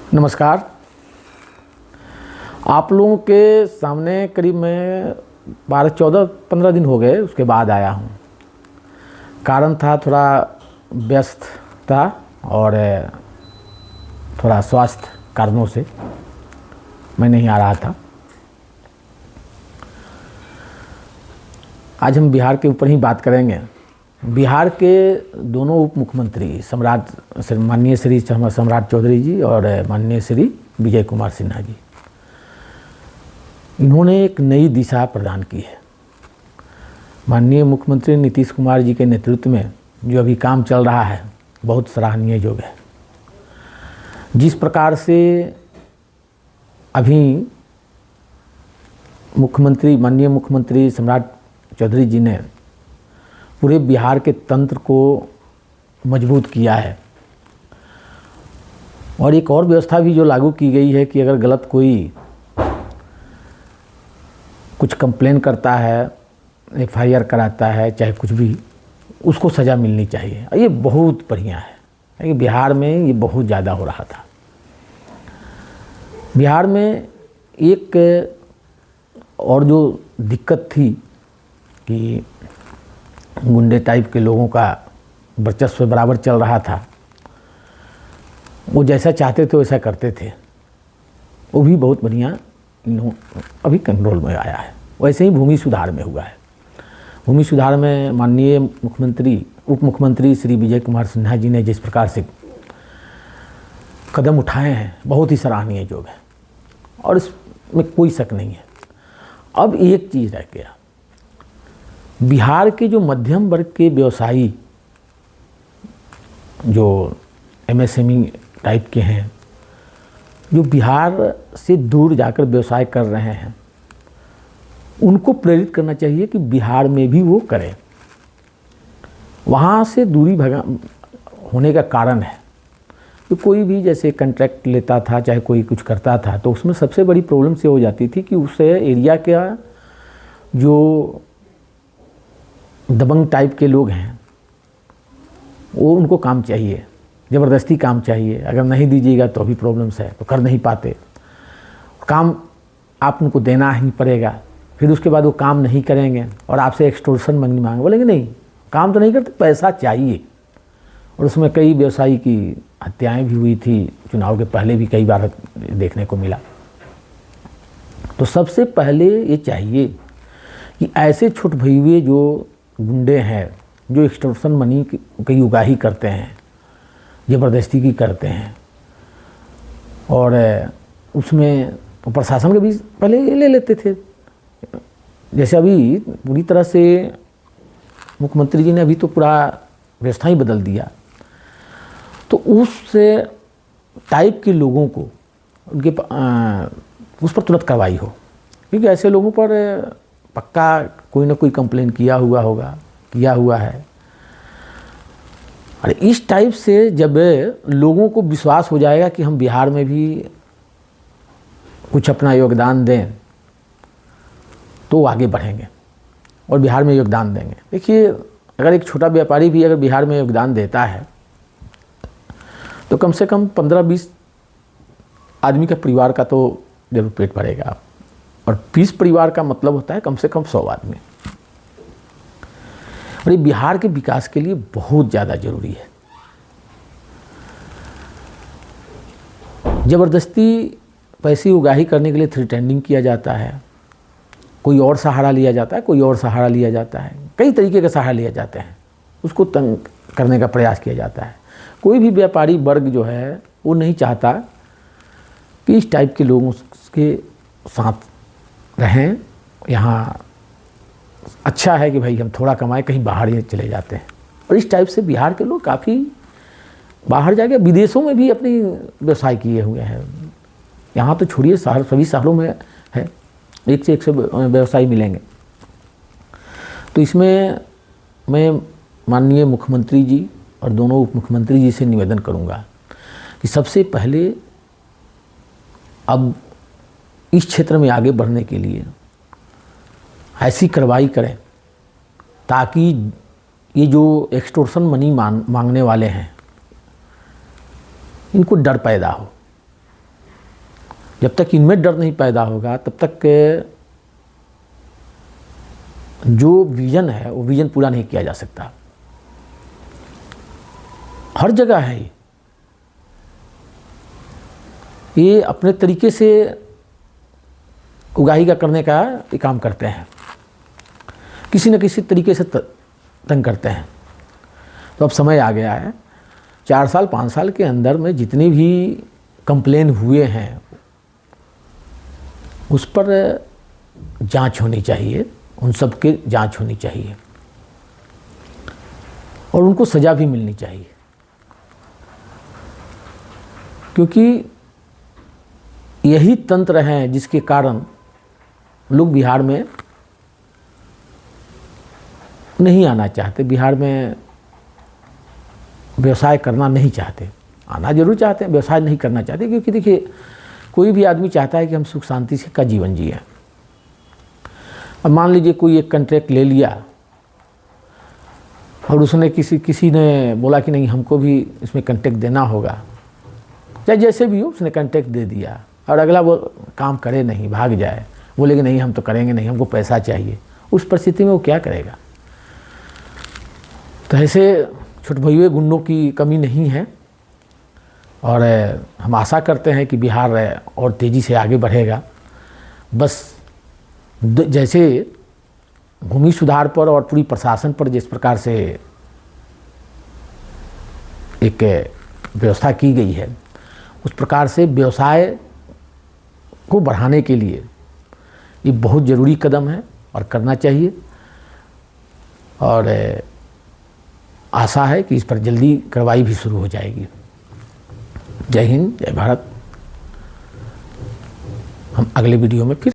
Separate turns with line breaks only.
नमस्कार। आप लोगों के सामने करीब मैं 12-14-15 दिन हो गए उसके बाद आया हूँ। कारण था थोड़ा व्यस्त था और थोड़ा स्वास्थ्य कारणों से मैं नहीं आ रहा था। आज हम बिहार के ऊपर ही बात करेंगे। बिहार के दोनों उप मुख्यमंत्री माननीय श्री सम्राट चौधरी जी और माननीय श्री विजय कुमार सिन्हा जी, इन्होंने एक नई दिशा प्रदान की है। माननीय मुख्यमंत्री नीतीश कुमार जी के नेतृत्व में जो अभी काम चल रहा है बहुत सराहनीय योग है। जिस प्रकार से अभी माननीय मुख्यमंत्री सम्राट चौधरी जी ने पूरे बिहार के तंत्र को मजबूत किया है और एक और व्यवस्था भी जो लागू की गई है कि अगर गलत कोई कुछ कंप्लेन करता है, एफआईआर कराता है, चाहे कुछ भी, उसको सज़ा मिलनी चाहिए। ये बहुत बढ़िया है। बिहार में ये बहुत ज़्यादा हो रहा था। बिहार में एक और जो दिक्कत थी कि गुंडे टाइप के लोगों का वर्चस्व बराबर चल रहा था। वो जैसा चाहते थे वैसा करते थे। वो भी बहुत बढ़िया अभी कंट्रोल में आया है। वैसे ही भूमि सुधार में हुआ है। भूमि सुधार में माननीय उप मुख्यमंत्री श्री विजय कुमार सिन्हा जी ने जिस प्रकार से कदम उठाए हैं बहुत ही सराहनीय योग है और इसमें कोई शक नहीं है। अब एक चीज़ रह गया, बिहार के जो मध्यम वर्ग के व्यवसायी जो एमएसएमई टाइप के हैं, जो बिहार से दूर जाकर व्यवसाय कर रहे हैं, उनको प्रेरित करना चाहिए कि बिहार में भी वो करें। वहाँ से दूरी होने का कारण है कि कोई भी जैसे कॉन्ट्रैक्ट लेता था, चाहे कोई कुछ करता था, तो उसमें सबसे बड़ी प्रॉब्लम से हो जाती थी कि उस एरिया का जो दबंग टाइप के लोग हैं वो उनको काम चाहिए, ज़बरदस्ती काम चाहिए। अगर नहीं दीजिएगा तो भी प्रॉब्लम्स है, तो कर नहीं पाते। काम आप उनको देना ही पड़ेगा। फिर उसके बाद वो काम नहीं करेंगे और आपसे एक्सटॉर्शन मनी मांगे, बोलेंगे नहीं काम तो नहीं करते, पैसा चाहिए। और उसमें कई व्यवसायी की हत्याएं भी हुई थी, चुनाव के पहले भी कई बार देखने को मिला। तो सबसे पहले ये चाहिए कि ऐसे छुट भइए जो गुंडे हैं, जो एक्सटॉर्शन मनी की उगाही करते हैं, ज़बरदस्ती की करते हैं, और उसमें प्रशासन के भी पहले ये ले लेते थे। जैसे अभी पूरी तरह से मुख्यमंत्री जी ने अभी तो पूरा व्यवस्था ही बदल दिया, तो उस टाइप के लोगों को उनके उस पर तुरंत कार्रवाई हो, क्योंकि ऐसे लोगों पर पक्का कोई ना कोई कंप्लेन किया हुआ है। और इस टाइप से जब लोगों को विश्वास हो जाएगा कि हम बिहार में भी कुछ अपना योगदान दें, तो आगे बढ़ेंगे और बिहार में योगदान देंगे। देखिए, अगर एक छोटा व्यापारी भी अगर बिहार में योगदान देता है तो कम से कम 15-20 आदमी का परिवार का तो जरूर पेट भरेगा, और 20 परिवार का मतलब होता है कम से कम 100 आदमी। और ये बिहार के विकास के लिए बहुत ज़्यादा जरूरी है। ज़बरदस्ती पैसे उगाही करने के लिए थ्रेटनिंग किया जाता है, कोई और सहारा लिया जाता है, कई तरीके का सहारा लिया जाता है, उसको तंग करने का प्रयास किया जाता है। कोई भी व्यापारी वर्ग जो है वो नहीं चाहता कि इस टाइप के लोगों के साथ रहें। यहाँ अच्छा है कि भाई हम थोड़ा कमाए, कहीं बाहर ही चले जाते हैं। और इस टाइप से बिहार के लोग काफ़ी बाहर जाके विदेशों में भी अपनी व्यवसाय किए हुए हैं। यहाँ तो छोड़िए, सभी शहरों में है, एक से एक व्यवसायी मिलेंगे। तो इसमें मैं माननीय मुख्यमंत्री जी और दोनों उप मुख्यमंत्री जी से निवेदन करूँगा कि सबसे पहले अब इस क्षेत्र में आगे बढ़ने के लिए ऐसी कार्रवाई करें ताकि ये जो एक्सटॉर्शन मनी मांगने वाले हैं इनको डर पैदा हो जब तक इनमें डर नहीं पैदा होगा तब तक जो विजन है वो विजन पूरा नहीं किया जा सकता। हर जगह है ये अपने तरीके से उगाही का करने का ये काम करते हैं, किसी न किसी तरीके से तंग करते हैं। तो अब समय आ गया है, 4 साल 5 साल के अंदर में जितने भी कंप्लेन हुए हैं उस पर जांच होनी चाहिए, उन सब के जांच होनी चाहिए और उनको सज़ा भी मिलनी चाहिए, क्योंकि यही तंत्र हैं जिसके कारण लोग बिहार में नहीं आना चाहते, बिहार में व्यवसाय करना नहीं चाहते। आना जरूर चाहते हैं, व्यवसाय नहीं करना चाहते, क्योंकि देखिए कोई भी आदमी चाहता है कि हम सुख शांति से का जीवन जिए। अब मान लीजिए कोई एक कॉन्ट्रैक्ट ले लिया और उसने किसी ने बोला कि नहीं हमको भी इसमें कॉन्ट्रैक्ट देना होगा, चाहे जैसे भी हो, उसने कॉन्ट्रैक्ट दे दिया और अगला वो काम करे नहीं, भाग जाए, बोले कि नहीं हम तो करेंगे नहीं, हमको पैसा चाहिए। उस परिस्थिति में वो क्या करेगा? तो ऐसे छोटे भैया गुंडों की कमी नहीं है और हम आशा करते हैं कि बिहार और तेज़ी से आगे बढ़ेगा। बस जैसे भूमि सुधार पर और पूरी प्रशासन पर जिस प्रकार से एक व्यवस्था की गई है, उस प्रकार से व्यवसाय को बढ़ाने के लिए ये बहुत ज़रूरी कदम है और करना चाहिए। और आशा है कि इस पर जल्दी कार्रवाई भी शुरू हो जाएगी। जय हिंद, जय भारत। हम अगले वीडियो में फिर